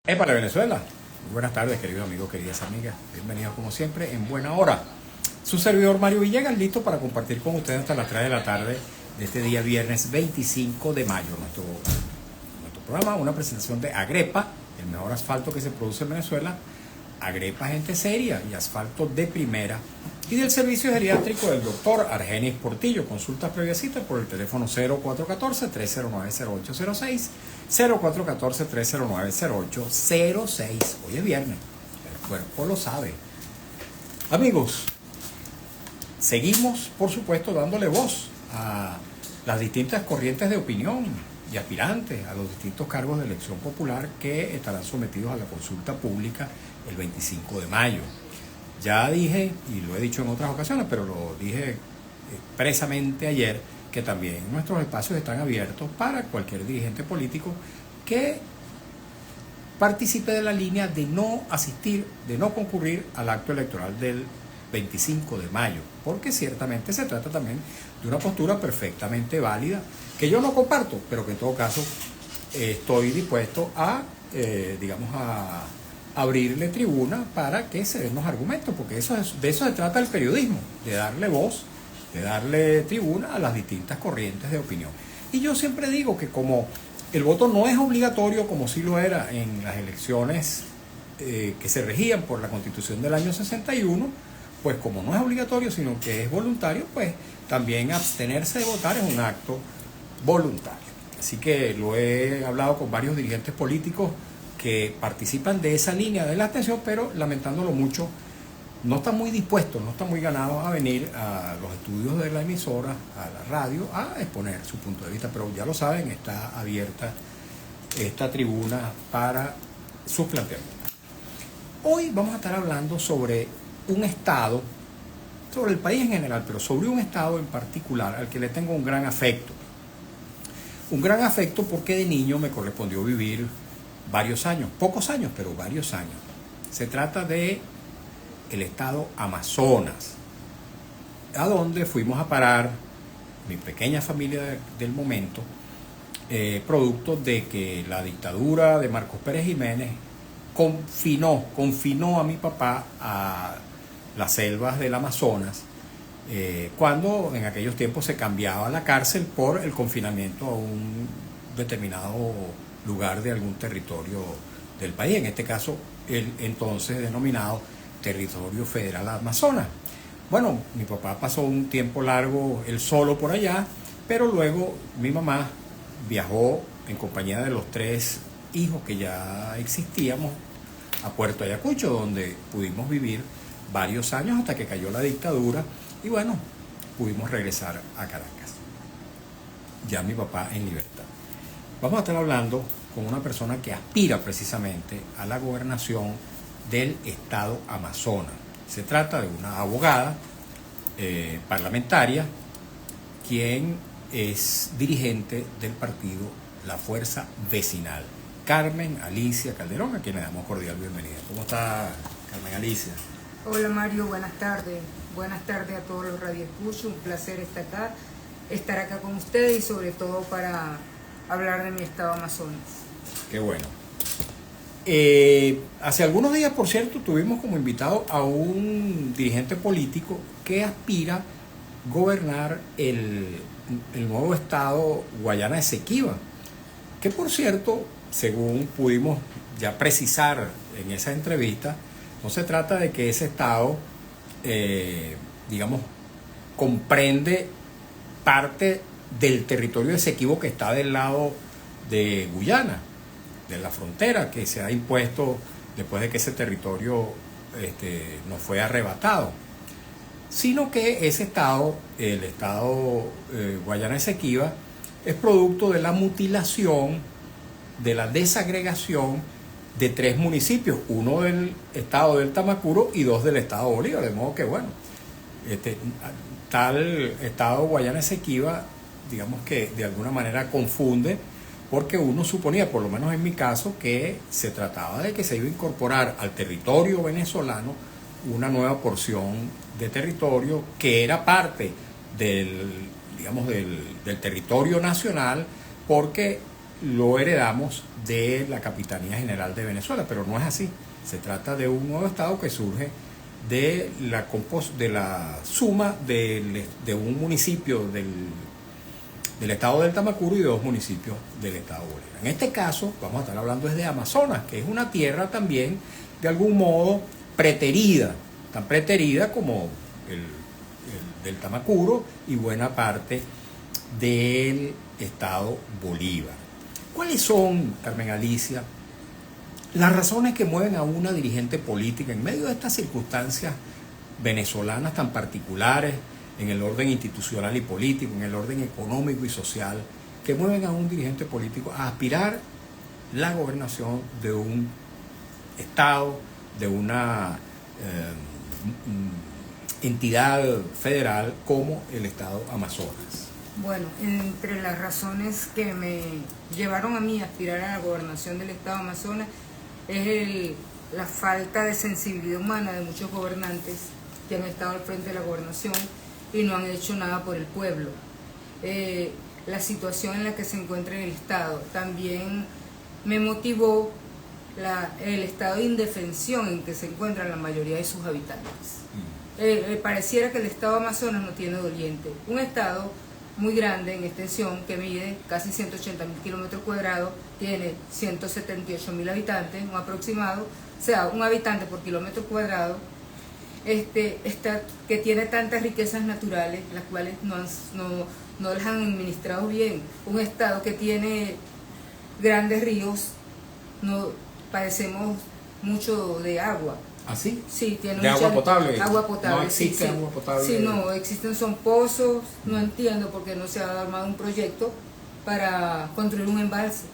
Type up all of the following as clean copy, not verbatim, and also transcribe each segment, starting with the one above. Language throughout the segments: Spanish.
Para Venezuela. Muy buenas tardes, queridos amigos, queridas amigas. Bienvenidos como siempre en buena hora. Su servidor Mario Villegas, listo para compartir con ustedes hasta las 3 de la tarde de este día viernes 25 de mayo. Nuestro programa, una presentación de Agrepa, el mejor asfalto que se produce en Venezuela. Agrepa, gente seria y asfalto de primera. Y del servicio geriátrico del doctor Argenis Portillo. Consultas previa cita por el teléfono 0414-309-0806, 0414-309-0806. Hoy es viernes, el cuerpo lo sabe. Amigos, seguimos, por supuesto, dándole voz a las distintas corrientes de opinión y aspirantes a los distintos cargos de elección popular que estarán sometidos a la consulta pública el 25 de mayo. Ya dije, y lo he dicho en otras ocasiones, pero lo dije expresamente ayer, que también nuestros espacios están abiertos para cualquier dirigente político que participe de la línea de no asistir, de no concurrir al acto electoral del 25 de mayo, porque ciertamente se trata también de una postura perfectamente válida, que yo no comparto, pero que en todo caso estoy dispuesto a, a abrirle tribuna para que se den los argumentos, porque de eso se trata el periodismo, de darle voz, de darle tribuna a las distintas corrientes de opinión. Y yo siempre digo que como el voto no es obligatorio, como sí lo era en las elecciones que se regían por la Constitución del año 61, pues como no es obligatorio, sino que es voluntario, pues también abstenerse de votar es un acto voluntario. Así que lo he hablado con varios dirigentes políticos que participan de esa línea de la abstención, pero lamentándolo mucho, no están muy dispuestos, no están muy ganados a venir a los estudios de la emisora, a la radio, a exponer su punto de vista. Pero ya lo saben, está abierta esta tribuna para sus planteamientos. Hoy vamos a estar hablando sobre un estado, sobre el país en general, pero sobre un estado en particular al que le tengo un gran afecto. Un gran afecto porque de niño me correspondió vivir varios años, pocos años, pero varios años. Se trata de el estado Amazonas, a donde fuimos a parar mi pequeña familia del momento, producto de que la dictadura de Marcos Pérez Jiménez confinó a mi papá a las selvas del Amazonas, cuando en aquellos tiempos se cambiaba la cárcel por el confinamiento a un determinado lugar de algún territorio del país, en este caso el entonces denominado Territorio Federal Amazonas. Bueno, mi papá pasó un tiempo largo él solo por allá, pero luego mi mamá viajó en compañía de los 3 hijos que ya existíamos a Puerto Ayacucho, donde pudimos vivir varios años hasta que cayó la dictadura y bueno, pudimos regresar a Caracas. Ya mi papá en libertad. Vamos a estar hablando con una persona que aspira precisamente a la gobernación del estado Amazonas. Se trata de una abogada parlamentaria, quien es dirigente del partido La Fuerza Vecinal, Carmen Alicia Calderón, a quien le damos cordial bienvenida. ¿Cómo está, Carmen Alicia? Hola Mario, buenas tardes. Buenas tardes a todos los radioescuchos. Un placer estar acá con ustedes y sobre todo para hablar de mi estado Amazonas. Qué bueno. Hace algunos días, por cierto, tuvimos como invitado a un dirigente político que aspira a gobernar el nuevo estado Guayana Esequiba, que por cierto, según pudimos ya precisar en esa entrevista, no se trata de que ese estado, comprende parte del territorio Esequibo que está del lado de Guyana, de la frontera que se ha impuesto después de que ese territorio nos fue arrebatado, sino que ese estado, el estado Guayana Esequiba, es producto de la mutilación, de la desagregación de 3 municipios, uno del estado del Tamacuro y 2 del estado Bolívar, de modo que bueno, tal estado Guayana Esequiba, digamos que de alguna manera confunde, porque uno suponía, por lo menos en mi caso, que se trataba de que se iba a incorporar al territorio venezolano una nueva porción de territorio que era parte del territorio nacional, porque lo heredamos de la Capitanía General de Venezuela, pero no es así. Se trata de un nuevo estado que surge de la suma de un municipio del estado del Tamacuro y de 2 municipios del estado Bolívar. En este caso vamos a estar hablando desde Amazonas, que es una tierra también de algún modo preterida, tan preterida como el del Tamacuro y buena parte del estado Bolívar. ¿Cuáles son, Carmen Alicia, las razones que mueven a una dirigente política en medio de estas circunstancias venezolanas tan particulares en el orden institucional y político, en el orden económico y social, que mueven a un dirigente político a aspirar la gobernación de un estado, de una entidad federal como el estado Amazonas? Bueno, entre las razones que me llevaron a mí a aspirar a la gobernación del estado Amazonas es la falta de sensibilidad humana de muchos gobernantes que han estado al frente de la gobernación y no han hecho nada por el pueblo. La situación en la que se encuentra el estado también me motivó el estado de indefensión en que se encuentran la mayoría de sus habitantes. Pareciera que el estado Amazonas no tiene doliente. Un estado muy grande en extensión, que mide casi 180.000 kilómetros cuadrados, tiene 178.000 habitantes, un aproximado, o sea, un habitante por kilómetro cuadrado, que tiene tantas riquezas naturales, las cuales no las han administrado bien. Un estado que tiene grandes ríos, padecemos mucho de agua. ¿Así? Sí, tiene ¿De agua potable? Agua potable. No existe agua potable. Sí, no, existen son pozos. No entiendo por qué no se ha armado un proyecto para construir un embalse,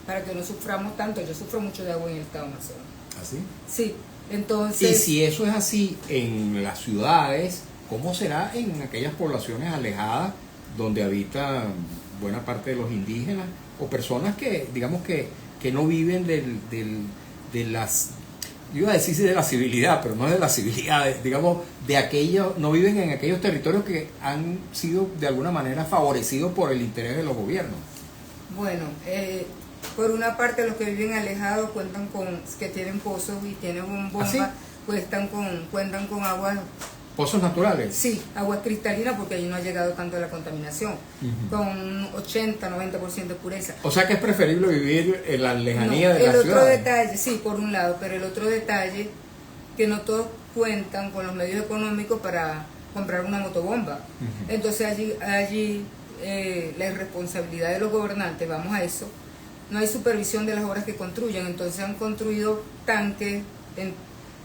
para que no suframos tanto. Yo sufro mucho de agua en el estado Amazonas. ¿Así? Sí, entonces... Y si eso es así en las ciudades, ¿cómo será en aquellas poblaciones alejadas donde habitan buena parte de los indígenas o personas que, digamos que no viven de las... Yo iba a decir de la civilidad, pero no de la civilidad, digamos, de aquellos, no viven en aquellos territorios que han sido de alguna manera favorecidos por el interés de los gobiernos? Bueno, por una parte los que viven alejados cuentan que tienen pozos y tienen bombas, ¿ah, sí? Pues cuentan con aguas. ¿Pozos naturales? Sí, aguas cristalinas, porque allí no ha llegado tanto la contaminación, con 80-90% de pureza. O sea que es preferible vivir en la lejanía de la ciudad. El otro detalle, sí, por un lado, pero el otro detalle, que no todos cuentan con los medios económicos para comprar una motobomba. Entonces allí la irresponsabilidad de los gobernantes, vamos a eso, no hay supervisión de las obras que construyen, entonces han construido tanques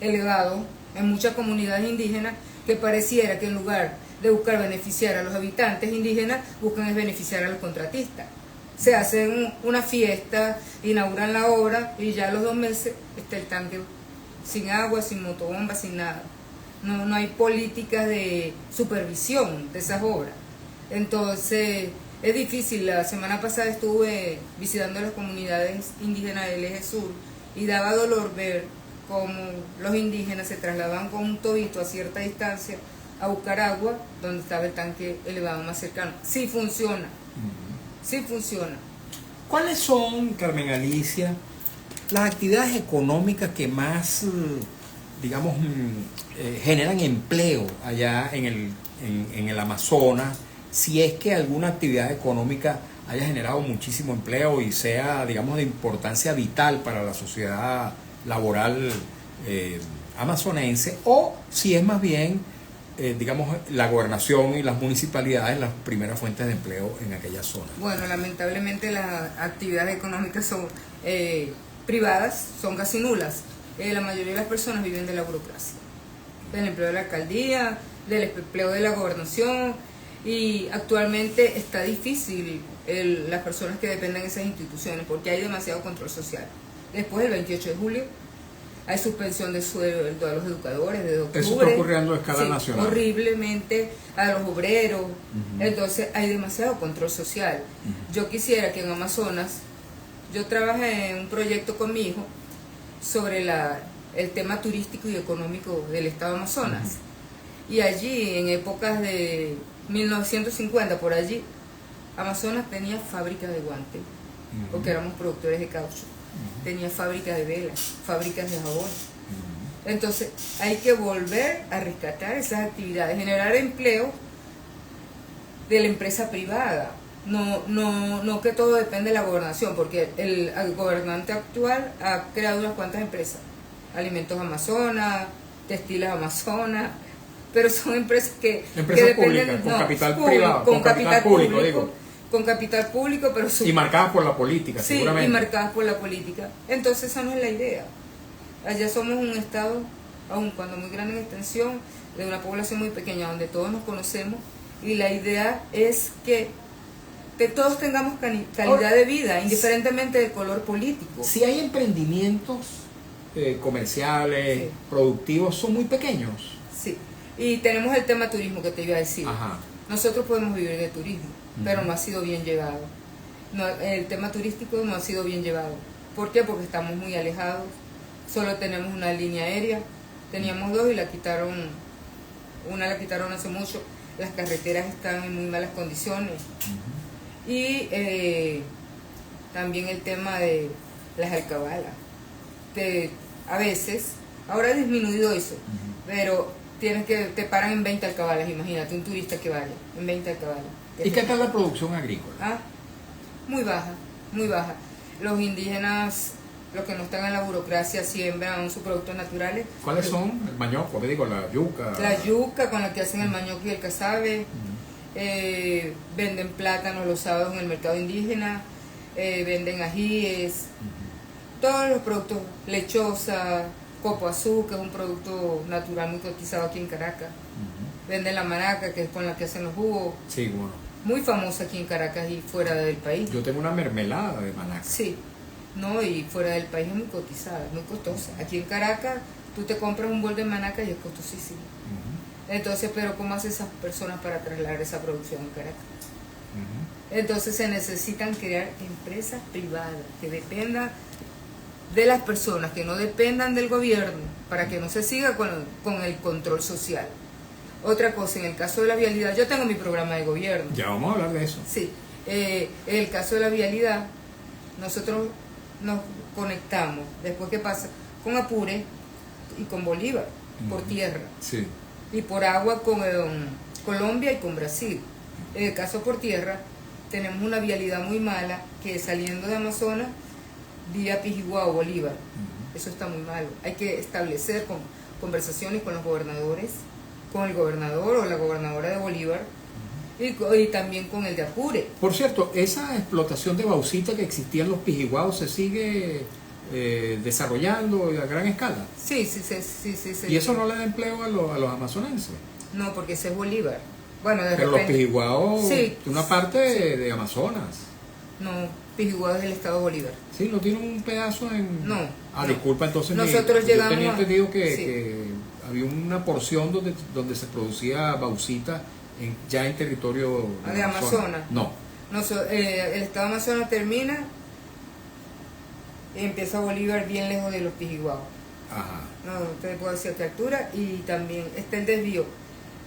elevados en muchas comunidades indígenas, que pareciera que en lugar de buscar beneficiar a los habitantes indígenas, buscan es beneficiar a los contratistas. Se hacen una fiesta, inauguran la obra y ya a los 2 meses está el tanque sin agua, sin motobomba, sin nada. No hay políticas de supervisión de esas obras. Entonces es difícil. La semana pasada estuve visitando las comunidades indígenas del Eje Sur y daba dolor ver cómo los indígenas se trasladaban con un tobito a cierta distancia a buscar agua donde estaba el tanque elevado más cercano. Sí funciona, sí funciona. ¿Cuáles son, Carmen Alicia, las actividades económicas que más, digamos, generan empleo allá en el Amazonas, si es que alguna actividad económica haya generado muchísimo empleo y sea, digamos, de importancia vital para la sociedad laboral amazonense, o si es más bien, digamos, la gobernación y las municipalidades las primeras fuentes de empleo en aquella zona? Bueno, lamentablemente las actividades económicas son privadas, son casi nulas. La mayoría de las personas viven de la burocracia, del empleo de la alcaldía, del empleo de la gobernación, y actualmente está difícil las personas que dependen de esas instituciones porque hay demasiado control social. Después del 28 de julio hay suspensión de sueldo a los educadores desde octubre. Eso está ocurriendo a escala nacional. Horriblemente a los obreros. Entonces hay demasiado control social. Yo quisiera que en Amazonas, yo trabajé en un proyecto con mi hijo sobre el tema turístico y económico del estado Amazonas. Y allí, en épocas de 1950, por allí, Amazonas tenía fábricas de guantes, porque éramos productores de caucho. Tenía fábricas de velas, fábricas de jabón. Entonces hay que volver a rescatar esas actividades, generar empleo de la empresa privada. No que todo depende de la gobernación, porque el gobernante actual ha creado unas cuantas empresas, Alimentos Amazonas, Textiles Amazonas, pero son empresas que empresas dependen públicas, con capital privado, con capital público, digo. Con capital público, pero y marcadas por la política, sí, seguramente. Y marcadas por la política. Entonces esa no es la idea. Allá somos un estado, aun cuando muy grande en extensión, de una población muy pequeña, donde todos nos conocemos, y la idea es que todos tengamos calidad de vida, indiferentemente del color político. Si hay emprendimientos comerciales, sí, productivos, son muy pequeños. Sí, y tenemos el tema turismo que te iba a decir. Ajá. Nosotros podemos vivir de turismo, pero no ha sido bien llevado. No, el tema turístico no ha sido bien llevado. ¿Por qué? Porque estamos muy alejados, solo tenemos una línea aérea, teníamos dos y la quitaron, una la quitaron hace mucho, las carreteras están en muy malas condiciones. Y también el tema de las alcabalas. A veces, ahora ha disminuido eso, pero te paran en 20 alcabalas, imagínate, un turista que vaya, en 20 alcabalas. ¿Y qué tal la producción agrícola? Muy baja, muy baja. Los indígenas, los que no están en la burocracia, siembran sus productos naturales. ¿Cuáles son? El manioco, digo, la yuca. La yuca, con la que hacen el manioco y el casabe. Venden plátanos los sábados en el mercado indígena, venden ajíes, todos los productos, lechosa, copoazú, que es un producto natural muy cotizado aquí en Caracas. Venden la maraca, que es con la que hacen los jugos. Sí, bueno. Muy famosa aquí en Caracas y fuera del país. Yo tengo una mermelada de manaca. Sí, no, y fuera del país es muy cotizada, muy costosa. Aquí en Caracas tú te compras un bol de manaca y es costosísimo. Entonces, pero ¿cómo hacen esas personas para trasladar esa producción en Caracas? Entonces se necesitan crear empresas privadas que dependan de las personas, que no dependan del gobierno, para que no se siga con el control social. Otra cosa, en el caso de la vialidad, yo tengo mi programa de gobierno. Ya vamos a hablar de eso. Sí, en el caso de la vialidad, nosotros nos conectamos, después que pasa, con Apure y con Bolívar, por tierra. Sí. Y por agua con Colombia y con Brasil. En el caso por tierra, tenemos una vialidad muy mala que saliendo de Amazonas, vía Pijiguá o Bolívar. Eso está muy malo. Hay que establecer conversaciones con los gobernadores, con el gobernador o la gobernadora de Bolívar, y también con el de Apure. Por cierto, esa explotación de bauxita que existía en los Pijiguaos se sigue desarrollando a gran escala. Sí. ¿Y eso no le da empleo a los amazonenses? No, porque ese es Bolívar. Bueno, pero los Pijiguaos, sí, una parte de Amazonas. No, Pijiguá es del estado Bolívar. Sí, no tiene un pedazo en... No. Disculpa, entonces nosotros llegamos... Yo tenía entendido que había una porción donde se producía bauxita ya en territorio de Amazonas. No. El estado de Amazonas termina y empieza Bolívar bien lejos de los Pijiguaos. Ajá. No te puedo decir a qué altura, y también está el desvío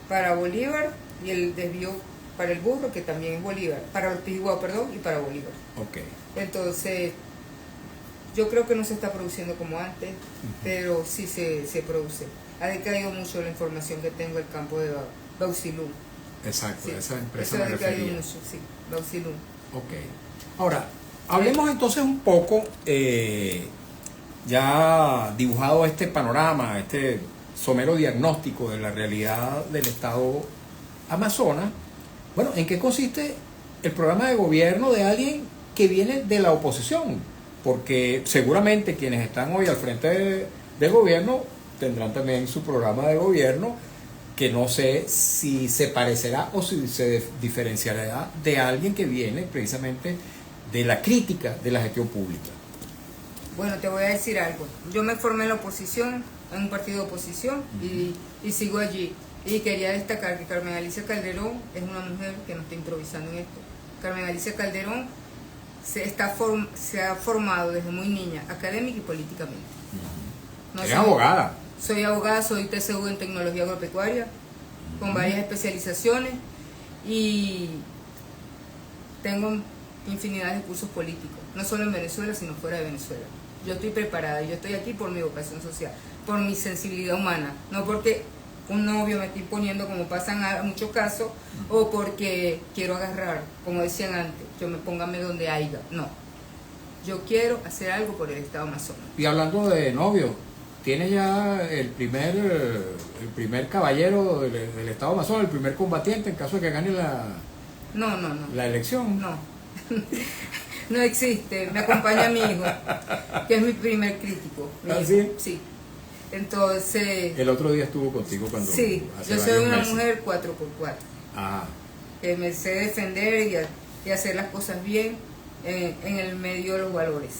para Bolívar y el desvío para el Burro, que también es Bolívar, para los Pijiguaos, perdón, y para Bolívar. Okay. Entonces, yo creo que no se está produciendo como antes, pero sí se produce. Ha decaído mucho la información que tengo del campo de Bauxilum. Exacto, sí, esa empresa me refería. Eso ha decaído mucho, sí, Bauxilum. Ok. Ahora, hablemos entonces un poco, ya dibujado este panorama, este somero diagnóstico de la realidad del estado Amazonas. Bueno, ¿en qué consiste el programa de gobierno de alguien que viene de la oposición? Porque seguramente quienes están hoy al frente del gobierno tendrán también su programa de gobierno, que no sé si se parecerá o si se diferenciará de alguien que viene precisamente de la crítica de la gestión pública. Bueno, te voy a decir algo. Yo me formé en la oposición, en un partido de oposición, y sigo allí. Y quería destacar que Carmen Alicia Calderón es una mujer que no está improvisando en esto. Carmen Alicia Calderón se ha formado desde muy niña, académica y políticamente. ¿Eres abogada? Soy abogada, soy TCU en tecnología agropecuaria, con varias especializaciones, y tengo infinidad de cursos políticos. no solo en Venezuela, sino fuera de Venezuela. Yo estoy preparada, yo estoy aquí por mi vocación social, por mi sensibilidad humana, no porque un novio me esté imponiendo como pasan a muchos casos, o porque quiero agarrar, como decían antes, yo me póngame donde haya, no. Yo quiero hacer algo por el Estado Amazonas. Y hablando de novio, ¿tienes ya el primer caballero del Estado Amazonas, el primer combatiente en caso de que gane No. la elección? No. No existe. Me acompaña mi hijo, que es mi primer crítico. ¿Ah, sí? Sí. Entonces... El otro día estuvo contigo cuando... Sí, yo soy una mujer 4x4. Ah. Que me sé defender y hacer las cosas bien en el medio de los valores.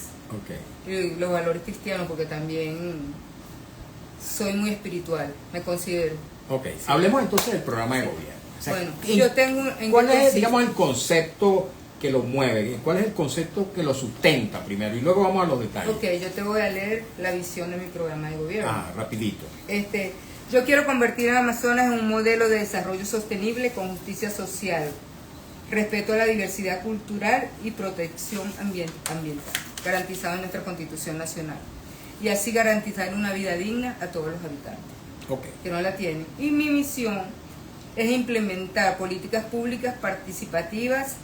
Okay. Y los valores cristianos, porque también soy muy espiritual, me considero. Ok, sí. Hablemos entonces del programa de gobierno. O sea, bueno, yo tengo... ¿Cuál es, digamos, el concepto que lo mueve? ¿Cuál es el concepto que lo sustenta primero? Y luego vamos a los detalles. Ok, yo te voy a leer la visión de mi programa de gobierno. Ah, rapidito. Yo quiero convertir a Amazonas en un modelo de desarrollo sostenible con justicia social, respeto a la diversidad cultural y protección ambiental, garantizado en nuestra Constitución Nacional. Y así garantizar una vida digna a todos los habitantes, Okay. que no la tienen. Y mi misión es implementar políticas públicas participativas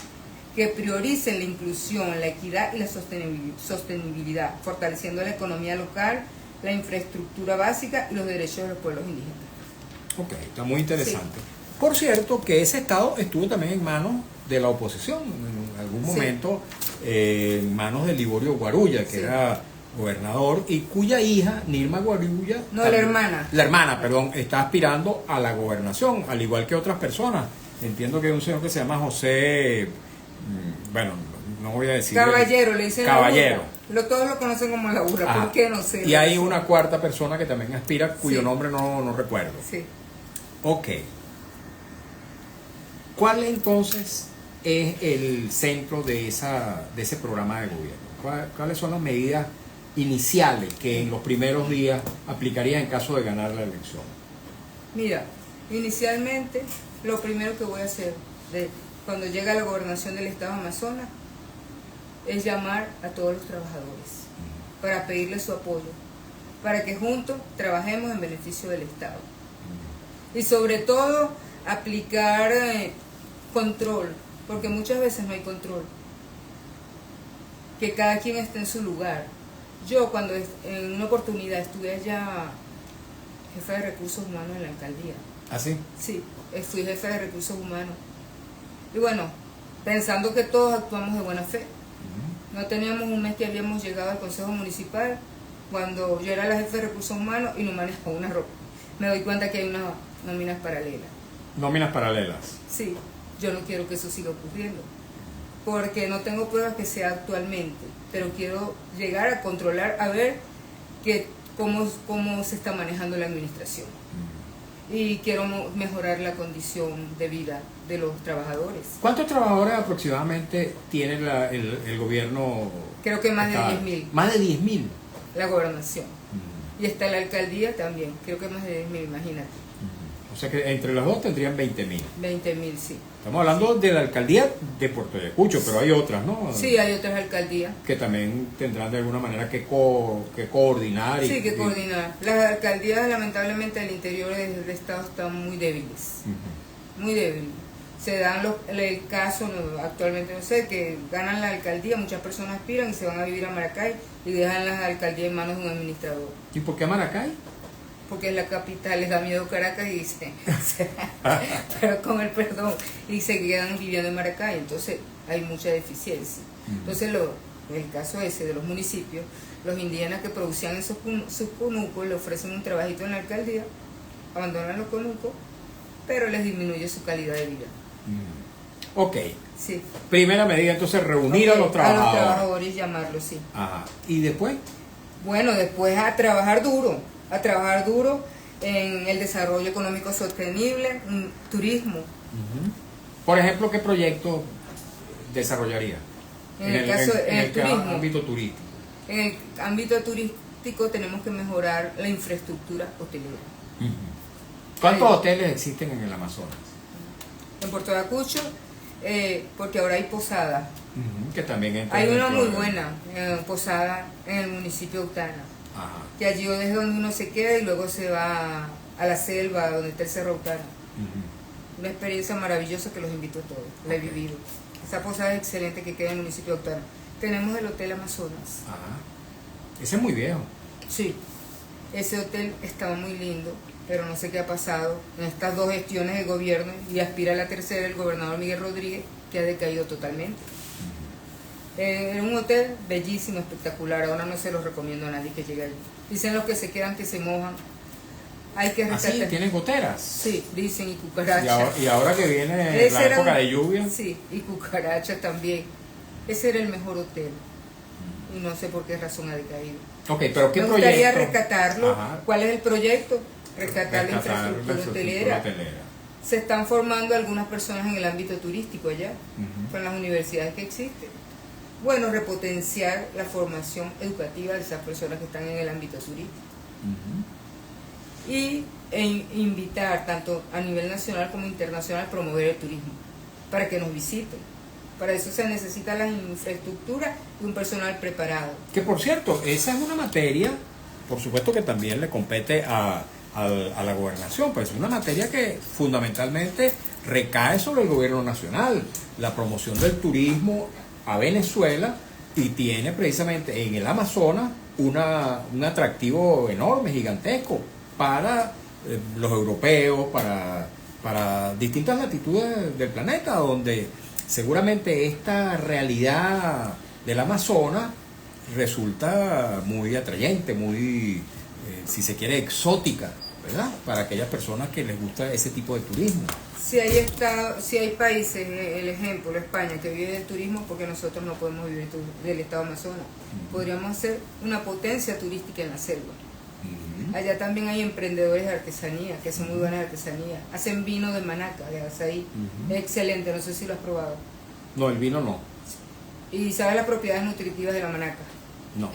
que prioricen la inclusión, la equidad y la sostenibilidad, fortaleciendo la economía local, la infraestructura básica y los derechos de los pueblos indígenas. Ok, está muy interesante. Sí. Por cierto, que ese estado estuvo también en manos de la oposición, en algún momento, en manos de Liborio Guarulla, que era gobernador, y cuya hija, Nilma Guarulla... No, también, la hermana. La hermana, perdón, está aspirando a la gobernación, al igual que otras personas. Entiendo que hay un señor que se llama José... Bueno, no voy a decir... Caballero, le dicen Caballero. Todos lo conocen como la burra, ¿por qué? No sé. Y hay una cuarta persona que también aspira, cuyo Sí. nombre no recuerdo. Sí. Ok. ¿Cuál entonces es el centro de ese programa de gobierno? ¿Cuáles son las medidas iniciales que en los primeros días aplicaría en caso de ganar la elección? Mira, inicialmente lo primero que voy a hacer cuando llegue a la gobernación del Estado Amazonas es llamar a todos los trabajadores para pedirles su apoyo, para que juntos trabajemos en beneficio del Estado. Y sobre todo aplicar control, porque muchas veces no hay control. Que cada quien esté en su lugar. Yo cuando en una oportunidad estuve allá jefa de recursos humanos en la alcaldía. ¿Ah, sí? Sí, fui jefa de recursos humanos. Y bueno, pensando que todos actuamos de buena fe. No teníamos un mes que habíamos llegado al Consejo Municipal, cuando yo era la jefa de recursos humanos y no manejaba una ropa. Me doy cuenta que hay unas nóminas paralelas. Nóminas paralelas. Sí, yo no quiero que eso siga ocurriendo, porque no tengo pruebas que sea actualmente, pero quiero llegar a controlar, a ver cómo se está manejando la administración. Y quiero mejorar la condición de vida de los trabajadores. ¿Cuántos trabajadores aproximadamente tiene el gobierno? Creo que más de 10.000. Más de 10.000. La gobernación. Y está la alcaldía también, creo que más de 10.000, imagínate. O sea que entre los dos tendrían 20.000. 20.000, sí. Estamos hablando de la alcaldía de Puerto Ayacucho, pero hay otras, ¿no? Sí, hay otras alcaldías. Que también tendrán de alguna manera que coordinar. Sí, que coordinar. Las alcaldías, lamentablemente, del interior del estado están muy débiles. Muy débiles. Se dan el caso, actualmente no sé, que ganan la alcaldía, muchas personas aspiran y se van a vivir a Maracay y dejan las alcaldías en manos de un administrador. ¿Y por qué Maracay? Porque es la capital, les da miedo Caracas y pero con el perdón, y se quedan viviendo en Maracay, entonces hay mucha deficiencia. Entonces el caso ese de los municipios, los indígenas que producían sus conucos le ofrecen un trabajito en la alcaldía, abandonan los conucos, pero les disminuye su calidad de vida. Ok. Sí. Primera medida, entonces reunir a los trabajadores. A los trabajadores y llamarlos, sí. Ajá. ¿Y después? Bueno, después a trabajar duro en el desarrollo económico sostenible, turismo. Por ejemplo, ¿qué proyecto desarrollaría? En el turismo. Ámbito turístico. En el ámbito turístico tenemos que mejorar la infraestructura hotelera. ¿Cuántos hoteles existen en el Amazonas? En Puerto Ayacucho porque ahora hay posadas. Que también entra Hay una dentro muy de- buena posada en el municipio de Autana, Ajá. que allí es donde uno se queda y luego se va a la selva, donde está el Cerro Autana. Ujú. Una experiencia maravillosa que los invito a todos, la he Ok. vivido. Esa posada es excelente que queda en el municipio de Autana. Tenemos el Hotel Amazonas. Ajá. Ese es muy viejo. Sí, ese hotel estaba muy lindo, pero no sé qué ha pasado en estas dos gestiones de gobierno y aspira a la tercera el gobernador Miguel Rodríguez, que ha decaído totalmente. Era un hotel bellísimo, espectacular, ahora no se los recomiendo a nadie que llegue allí. Dicen los que se quedan que se mojan. Hay que Así, rescatar. tienen goteras. Sí, dicen, y cucarachas. Y ahora que viene Ese la era época un- de lluvia. Sí, y cucarachas también. Ese era el mejor hotel. Y no sé por qué razón ha decaído. Ok, pero ¿qué Me gustaría proyecto? rescatarlo. Ajá. ¿Cuál es el proyecto? Rescatar la Rescatar infraestructura hotelera. Se están formando algunas personas en el ámbito turístico allá, Ujú. con las universidades que existen. Bueno, repotenciar la formación educativa de esas personas que están en el ámbito turístico. Ujú. E invitar, tanto a nivel nacional como internacional, promover el turismo, para que nos visiten. Para eso se necesita la infraestructura y un personal preparado. Que por cierto, esa es una materia, por supuesto que también le compete a la gobernación, pero es una materia que fundamentalmente recae sobre el gobierno nacional, la promoción del turismo a Venezuela, y tiene precisamente en el Amazonas un atractivo enorme, gigantesco, para los europeos, para distintas latitudes del planeta, donde seguramente esta realidad del Amazonas resulta muy atrayente, muy, si se quiere, exótica, ¿verdad? Para aquellas personas que les gusta ese tipo de turismo. Si hay países, el ejemplo, España, que vive del turismo, porque nosotros no podemos vivir del estado Amazonas. Podríamos ser una potencia turística en la selva. Allá también hay emprendedores de artesanía, que hacen muy buenas artesanías. Hacen vino de manaca, de azaí. Es excelente, no sé si lo has probado. No, el vino no. ¿Y sabes las propiedades nutritivas de la manaca? No.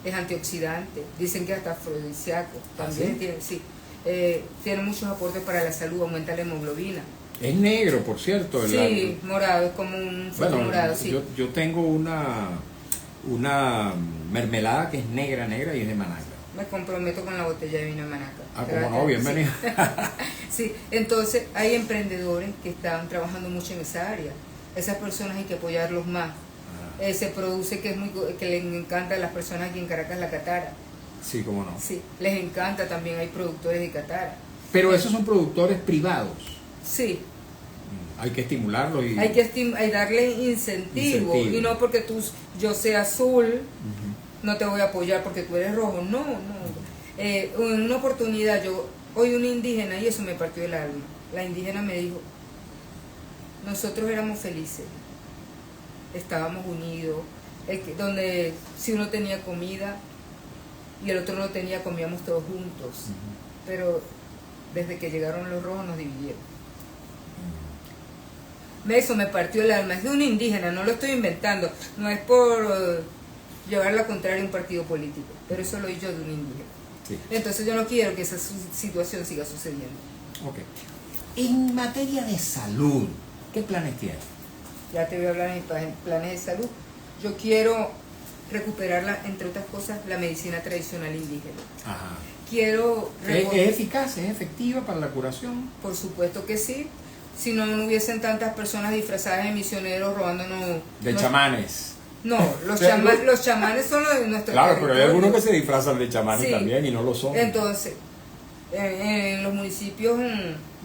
Es antioxidante, dicen que hasta afrodisíaco. También ¿sí? tiene muchos aportes para la salud, aumenta la hemoglobina. Es negro, por cierto. Sí, morado, es como un fruto morado, sí. yo tengo una mermelada que es negra y es de manaca. Me comprometo con la botella de vino de manaca. Ah, como no, bienvenido. Sí, entonces hay emprendedores que están trabajando mucho en esa área. Esas personas hay que apoyarlos más. Se produce que les encanta a las personas aquí en Caracas la catara. Sí, cómo no. Sí, les encanta también, hay productores de catara. Pero esos son productores privados. Sí, Hay que estimularlos y... hay que darle incentivo. Y no porque yo sea azul, no te voy a apoyar porque tú eres rojo. No. En una oportunidad, oí una indígena y eso me partió el alma. La indígena me dijo, nosotros éramos felices, estábamos unidos, donde si uno tenía comida y el otro no tenía, comíamos todos juntos. Pero desde que llegaron los rojos nos dividieron. Eso me partió el alma. Es de una indígena, no lo estoy inventando. No es por llevar la contraria a un partido político, pero eso lo oí yo de un indígena. Sí. Entonces yo no quiero que esa situación siga sucediendo. Ok. En materia de salud, ¿qué planes tienes? Ya te voy a hablar de mis planes de salud. Yo quiero recuperar, entre otras cosas, la medicina tradicional indígena. Ajá. Quiero... ¿Es eficaz, es efectiva para la curación? Por supuesto que sí. Si no hubiesen tantas personas disfrazadas de misioneros robándonos... De chamanes. No, los chamanes son los de nuestro Claro, pero hay territorio. algunos que se disfrazan de chamanes Sí. también y no lo son. Entonces, en los municipios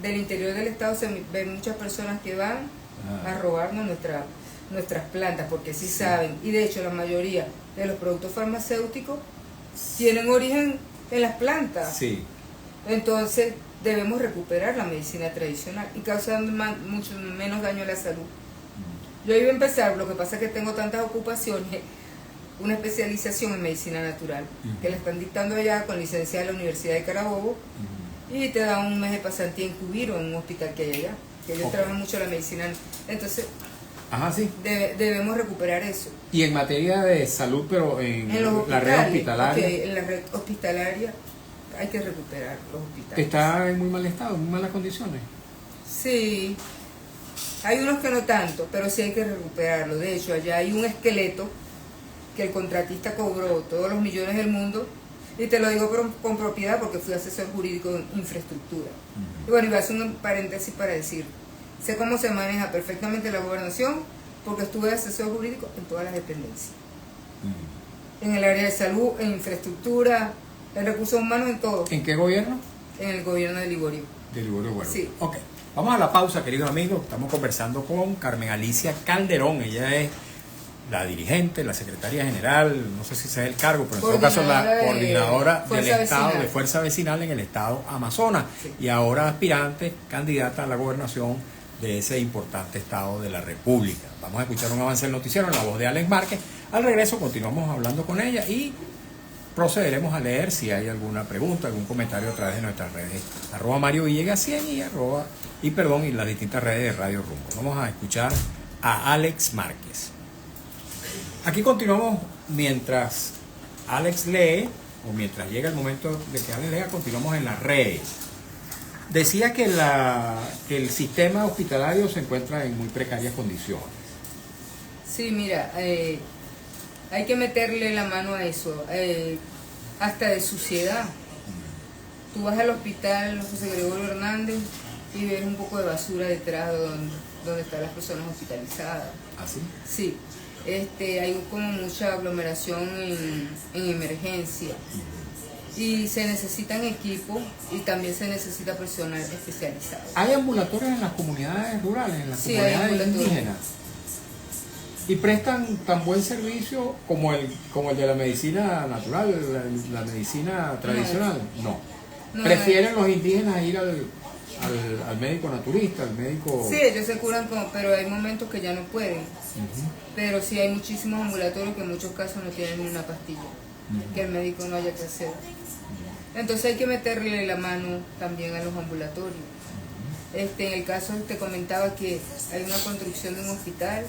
del interior del estado se ven muchas personas que van a robarnos nuestras plantas, porque sí saben. Y de hecho la mayoría de los productos farmacéuticos tienen origen en las plantas. Sí. Entonces debemos recuperar la medicina tradicional y causar mucho menos daño a la salud. Yo iba a empezar, lo que pasa es que tengo tantas ocupaciones, una especialización en medicina natural, que la están dictando allá con licencia de la Universidad de Carabobo, y te dan un mes de pasantía en Cubiro, en un hospital que hay allá, que ellos trabajan mucho la medicina. Entonces, Ajá, sí. debemos recuperar eso. Y en materia de salud, pero en la red hospitalaria. Okay, en la red hospitalaria hay que recuperar los hospitales. ¿Está en muy mal estado, en muy malas condiciones? Sí, Hay unos que no tanto, pero sí hay que recuperarlo. De hecho, allá hay un esqueleto que el contratista cobró todos los millones del mundo, y te lo digo con propiedad porque fui asesor jurídico en infraestructura. Y bueno, iba a hacer un paréntesis para decir, sé cómo se maneja perfectamente la gobernación porque estuve asesor jurídico en todas las dependencias. En el área de salud, en infraestructura, en recursos humanos, en todo. ¿En qué gobierno? En el gobierno de Liborio. De Liborio Huergo. Sí. Ok. Vamos a la pausa, queridos amigos. Estamos conversando con Carmen Alicia Calderón. Ella es la dirigente, la secretaria general, no sé si ese es el cargo, pero en todo caso la coordinadora del Estado de Fuerza Vecinal en el Estado Amazonas. Sí. Y ahora aspirante, candidata a la gobernación de ese importante Estado de la República. Vamos a escuchar un avance del noticiero en la voz de Alex Márquez. Al regreso continuamos hablando con ella y procederemos a leer si hay alguna pregunta, algún comentario a través de nuestras redes, @Mario Villegas 100 y y las distintas redes de Radio Rumbo. Vamos a escuchar a Alex Márquez. Aquí continuamos mientras Alex lee, o mientras llega el momento de que Alex lea, continuamos en las redes. Decía que el sistema hospitalario se encuentra en muy precarias condiciones. Sí, mira, hay que meterle la mano a eso, hasta de suciedad. Tú vas al hospital José Gregorio Hernández y ves un poco de basura detrás donde están las personas hospitalizadas. ¿Ah, sí? Sí. Hay como mucha aglomeración en emergencia y se necesitan equipos y también se necesita personal especializado. ¿Hay ambulatorios en las comunidades rurales, en las sí, comunidades indígenas? ¿Y prestan tan buen servicio como el de la medicina natural, la medicina tradicional? No. ¿Prefieren los indígenas ir al médico naturista, al médico...? Sí, ellos se curan, pero hay momentos que ya no pueden. Pero sí hay muchísimos ambulatorios que en muchos casos no tienen ni una pastilla, que el médico no haya que hacer. Entonces hay que meterle la mano también a los ambulatorios. En el caso te comentaba que hay una construcción de un hospital.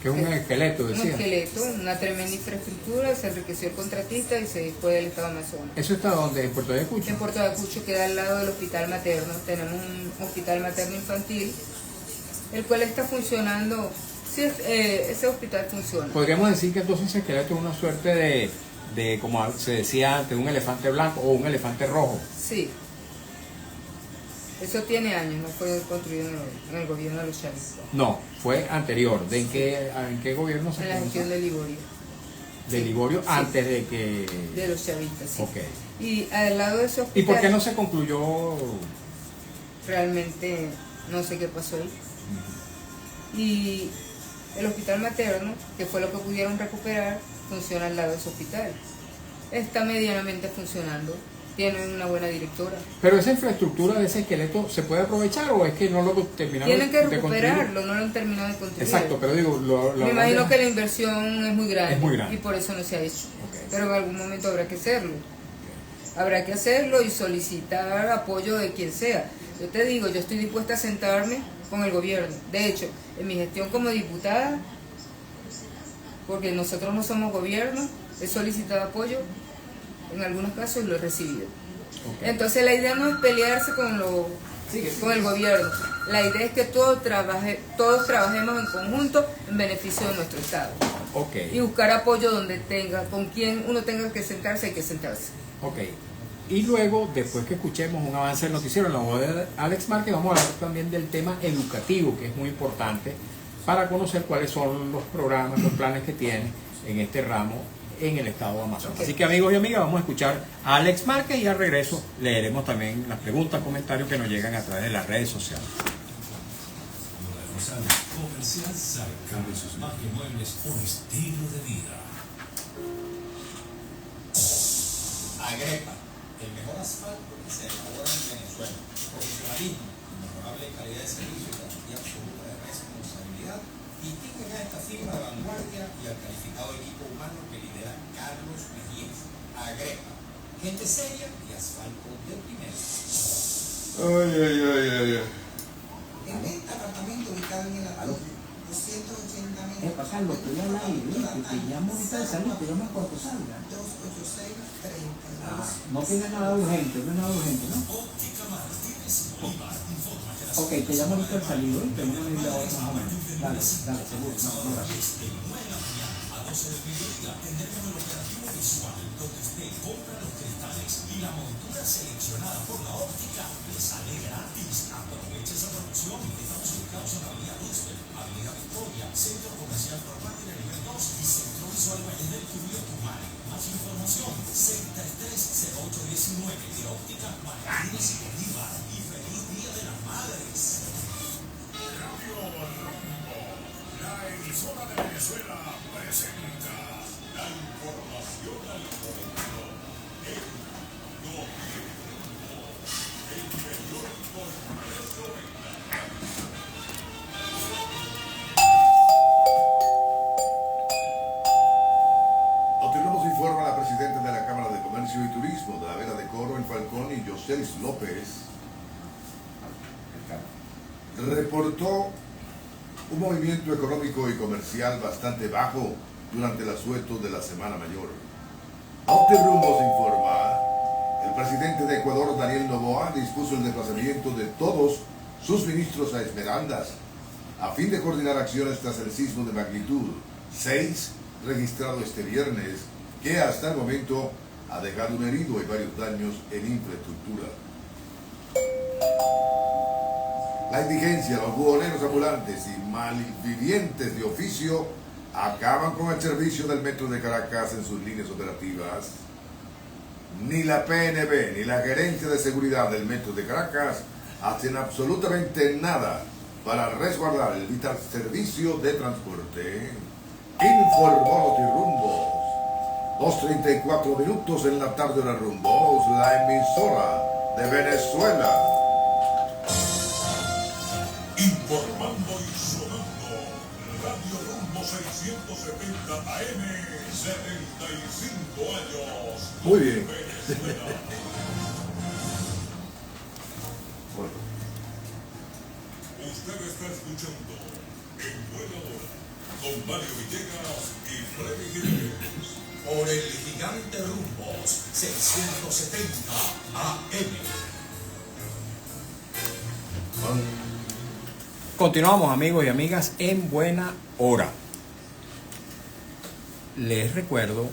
Que es un esqueleto, decía. Un esqueleto, una tremenda infraestructura, se enriqueció el contratista y se fue del Estado Amazonas. ¿Eso está dónde? ¿En Puerto Ayacucho? En Puerto Ayacucho, queda al lado del hospital materno. Tenemos un hospital materno infantil, el cual está funcionando. Sí, ese hospital funciona. Podríamos decir que entonces ese esqueleto es una suerte de, como se decía antes, un elefante blanco o un elefante rojo. Sí. Eso tiene años, no fue construido en el gobierno de los chavistas. No, fue anterior. ¿En qué gobierno se En la gestión de Liborio. De Liborio, sí. Antes de que... De los chavistas, sí. Okay. Y al lado de ese hospital... ¿Y por qué no se concluyó? Realmente no sé qué pasó ahí. Y el hospital materno, que fue lo que pudieron recuperar, funciona al lado de ese hospital. Está medianamente funcionando. Tienen una buena directora. Pero esa infraestructura de ese esqueleto, ¿se puede aprovechar o es que no lo terminaron? Tienen que recuperarlo, no lo han terminado de construir. Exacto, pero digo... Me imagino que la inversión es muy grande. Es muy grande. Y por eso no se ha hecho. Okay. Pero en algún momento habrá que hacerlo. Habrá que hacerlo y solicitar apoyo de quien sea. Yo te digo, yo estoy dispuesta a sentarme con el gobierno. De hecho, en mi gestión como diputada, porque nosotros no somos gobierno, he solicitado apoyo en algunos casos y lo he recibido. Okay. Entonces la idea no es pelearse con el gobierno. La idea es que todos trabajemos en conjunto en beneficio de nuestro Estado. Okay. Y buscar apoyo donde con quien uno tenga que sentarse, hay que sentarse. Okay. Y luego, después que escuchemos un avance del noticiero en la voz de Alex Márquez, vamos a hablar también del tema educativo, que es muy importante para conocer cuáles son los programas, los planes que tiene en este ramo en el Estado de Amazonas. Okay. Así que, amigos y amigas, vamos a escuchar a Alex Márquez y al regreso leeremos también las preguntas, comentarios que nos llegan a través de las redes sociales. Comercial Sarca de sus muebles por estilo de vida. Agrepa, el mejor asfalto que se elabora en Venezuela. Profesionalismo, inmejorable calidad de servicio y garantía absoluta de responsabilidad. Distinguen a esta firma de vanguardia y al calificado equipo humano que lidera Carlos Mejías. Agrepa, gente seria y asfalto de primera. En este apartamento ubicado en el Atún, 280 metros. Pasando, estoy al aire, que llamo ahorita de salud, pero no cuando salga. 286-32. No tiene nada urgente, no es nada urgente, ¿no? Óptica Martínez, Boulevard, Informa. Ok, te llamo ahorita al salido y te voy a media hora más o menos. Dale, seguro. No, gracias. Continuamos, informa la presidenta de la Cámara de Comercio y Turismo de la Vera de Coro, en Falcón, y Yoselis López, reportó un movimiento económico y comercial bastante bajo durante el asueto de la Semana Mayor. Rumbos informa, el presidente de Ecuador, Daniel Noboa, dispuso el desplazamiento de todos sus ministros a Esmeraldas a fin de coordinar acciones tras el sismo de magnitud 6 registrado este viernes, que hasta el momento ha dejado un herido y varios daños en infraestructura. La indigencia, los buhoneros ambulantes y malvivientes de oficio acaban con el servicio del Metro de Caracas en sus líneas operativas. Ni la PNB ni la Gerencia de Seguridad del Metro de Caracas hacen absolutamente nada para resguardar el vital servicio de transporte. Informó Notirumbos. 2:34 minutos en la tarde de Rumbos, la emisora de Venezuela. Informando y sonando, Radio Rumbo 670 AM, 75 años. Muy bien. Venezuela. Bueno, Usted está escuchando En Buena Hora con Mario Villegas y Freddy Jiménez Por el gigante Rumbos 670 AM. Continuamos, amigos y amigas, en buena hora. Les recuerdo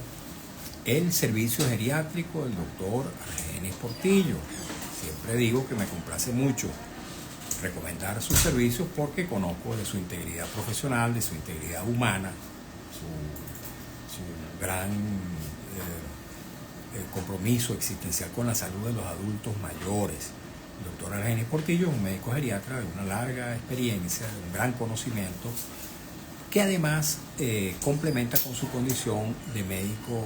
el servicio geriátrico del doctor Argenis Portillo. Siempre digo que me complace mucho recomendar sus servicios porque conozco de su integridad profesional, de su integridad humana, su gran compromiso existencial con la salud de los adultos mayores. El doctor Argenis Portillo es un médico geriatra de una larga experiencia, de un gran conocimiento, que además complementa con su condición de médico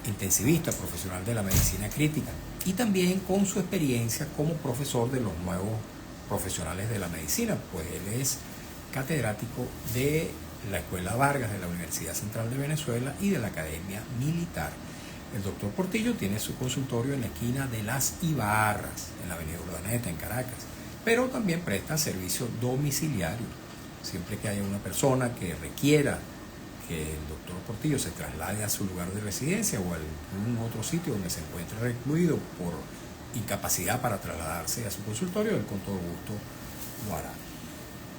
intensivista profesional de la medicina crítica y también con su experiencia como profesor de los nuevos profesionales de la medicina, pues él es catedrático de la Escuela Vargas de la Universidad Central de Venezuela y de la Academia Militar. El doctor Portillo tiene su consultorio en la esquina de Las Ibarras, en la avenida Urdaneta, en Caracas, pero también presta servicio domiciliario. Siempre que haya una persona que requiera que el doctor Portillo se traslade a su lugar de residencia o a algún otro sitio donde se encuentre recluido por incapacidad para trasladarse a su consultorio, él con todo gusto lo hará.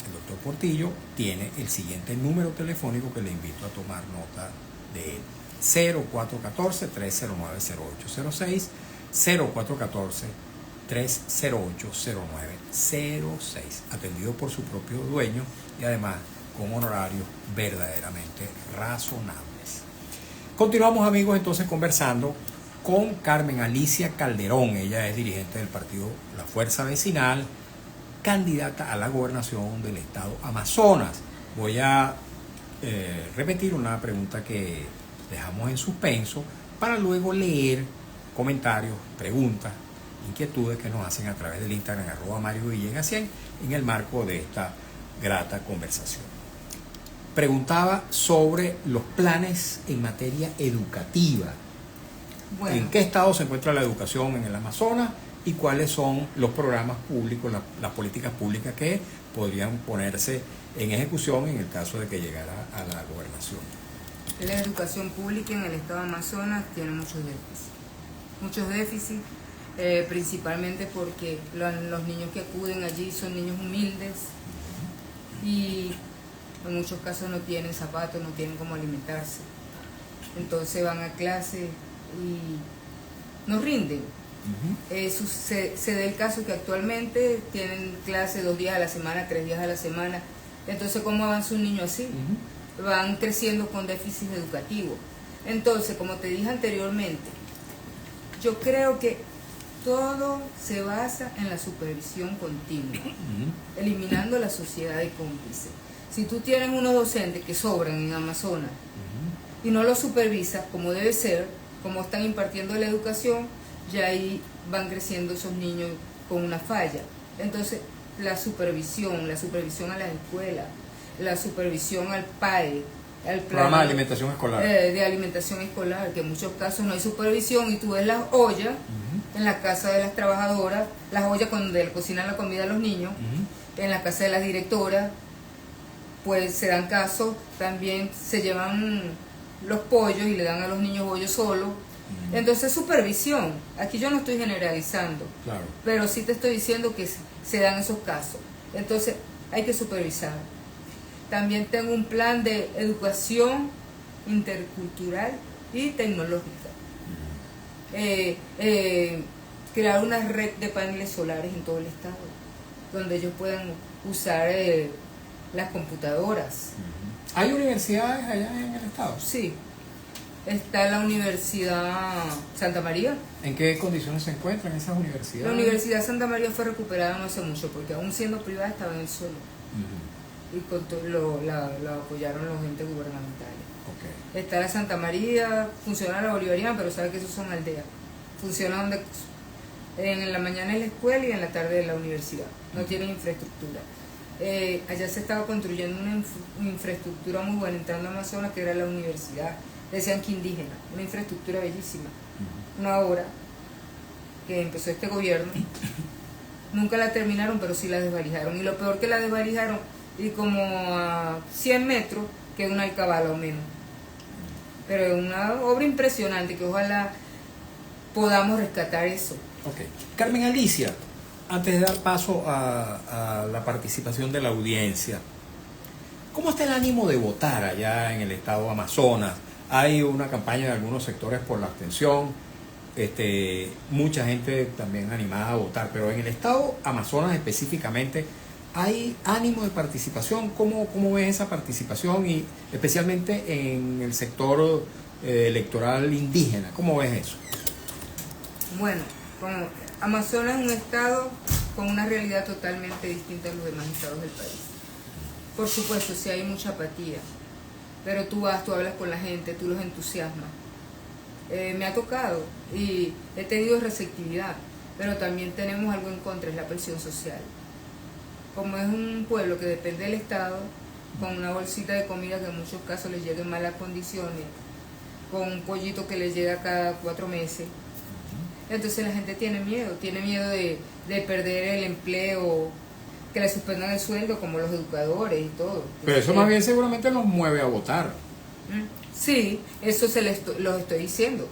El doctor Portillo tiene el siguiente número telefónico que le invito a tomar nota de él: 0414-309-0806, 0414-308-0906, atendido por su propio dueño y además con honorarios verdaderamente razonables. Continuamos, amigos, entonces conversando con Carmen Alicia Calderón. Ella es dirigente del partido La Fuerza Vecinal, candidata a la gobernación del estado Amazonas. Voy a repetir una pregunta que dejamos en suspenso para luego leer comentarios, preguntas, inquietudes que nos hacen a través del Instagram @MarioVillegas100 en el marco de esta grata conversación. Preguntaba sobre los planes en materia educativa. Bueno, ¿En qué estado se encuentra la educación en el Amazonas y cuáles son los programas públicos, las políticas públicas que podrían ponerse en ejecución en el caso de que llegara a la gobernación? la educación pública en el estado de Amazonas tiene muchos déficits principalmente porque los niños que acuden allí son niños humildes y en muchos casos no tienen zapatos, no tienen cómo alimentarse. Entonces van a clase y no rinden. Se da el caso que actualmente tienen clase 2 días a la semana, 3 días a la semana. Entonces, ¿cómo avanza un niño así? Van creciendo con déficit educativo. Entonces, como te dije anteriormente, yo creo que todo se basa en la supervisión continua, eliminando la sociedad de cómplices. Si tú tienes unos docentes que sobran en Amazonas y no los supervisas como debe ser, como están impartiendo la educación, ya ahí van creciendo esos niños con una falla. Entonces, la supervisión a las escuelas, la supervisión al PAE, al programa de alimentación escolar. De alimentación escolar, que en muchos casos no hay supervisión y tú ves las ollas en la casa de las trabajadoras, las ollas donde le cocinan la comida a los niños, en la casa de las directoras, pues se dan casos, también se llevan los pollos y le dan a los niños bollos solos. Entonces, supervisión. Aquí yo no estoy generalizando, Claro. pero sí te estoy diciendo que se dan esos casos. Entonces, hay que supervisar. También tengo un plan de educación intercultural y tecnológica. Crear una red de paneles solares en todo el estado, donde ellos puedan usar las computadoras. ¿Hay universidades allá en el estado? Sí, está la Universidad Santa María. ¿En qué condiciones se encuentran esas universidades? La Universidad Santa María fue recuperada no hace mucho, porque aún siendo privada estaba en el suelo. Y con la apoyaron los entes gubernamentales. Okay. Está la Santa María, funciona la Bolivariana, pero sabe que esos son aldeas. Funciona donde en la mañana es la escuela y en la tarde es la universidad. No tienen infraestructura. Allá se estaba construyendo una infraestructura muy buena entrando a Amazonas, que era la universidad. Decían que indígena, una infraestructura bellísima. Una obra que empezó este gobierno. Nunca la terminaron, pero sí la desvalijaron. Y lo peor que la desvalijaron, y como a 100 metros, queda una alcabala o menos. Pero es una obra impresionante que ojalá podamos rescatar eso. Okay. Carmen Alicia, antes de dar paso a la participación de la audiencia, ¿cómo está el ánimo de votar allá en el estado de Amazonas? Hay una campaña de algunos sectores por la abstención, mucha gente también animada a votar, pero en el estado Amazonas específicamente, ¿hay ánimo de participación? ¿Cómo ves esa participación y especialmente en el sector electoral indígena? ¿Cómo ves eso? Bueno, como Amazonas es un estado con una realidad totalmente distinta a los demás estados del país. Por supuesto, sí hay mucha apatía, pero tú hablas con la gente, tú los entusiasmas. Me ha tocado y he tenido receptividad, pero también tenemos algo en contra, es la presión social. Como es un pueblo que depende del Estado, con una bolsita de comida que en muchos casos les llega en malas condiciones, con un pollito que les llega cada 4 meses, entonces la gente tiene miedo de perder el empleo, que le suspendan el sueldo, como los educadores y todo. Pero eso más bien seguramente los mueve a votar. Sí, eso los estoy diciendo.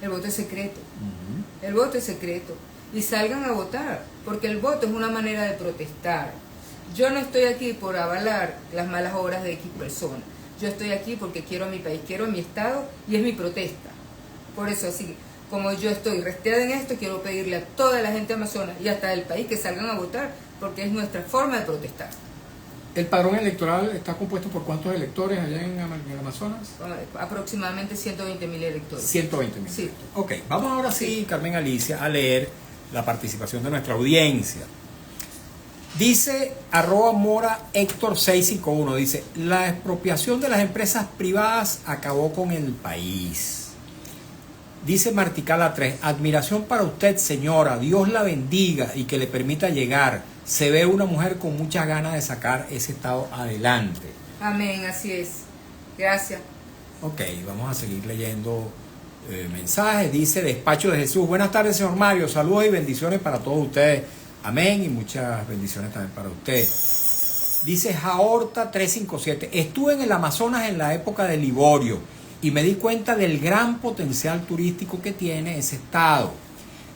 El voto es secreto. El voto es secreto. Y salgan a votar, porque el voto es una manera de protestar. Yo no estoy aquí por avalar las malas obras de X personas. Yo estoy aquí porque quiero a mi país, quiero a mi estado y es mi protesta. Por eso, así como yo estoy resteada en esto, quiero pedirle a toda la gente de Amazonas y hasta del país que salgan a votar, porque es nuestra forma de protestar. ¿El padrón electoral está compuesto por cuántos electores allá en Amazonas? Aproximadamente 120.000 electores. 120.000. Sí. Ok, vamos ahora sí, Carmen Alicia, a leer la participación de nuestra audiencia. Dice @Mora Héctor 651, dice: la expropiación de las empresas privadas acabó con el país. Dice Marticala 3, admiración para usted, señora, Dios la bendiga y que le permita llegar. Se ve una mujer con muchas ganas de sacar ese estado adelante. Amén, así es. Gracias. Ok, vamos a seguir leyendo mensajes. Dice Despacho de Jesús: buenas tardes, señor Mario, saludos y bendiciones para todos ustedes. Amén, y muchas bendiciones también para usted. Dice Jaorta 357, estuve en el Amazonas en la época de Liborio y me di cuenta del gran potencial turístico que tiene ese estado.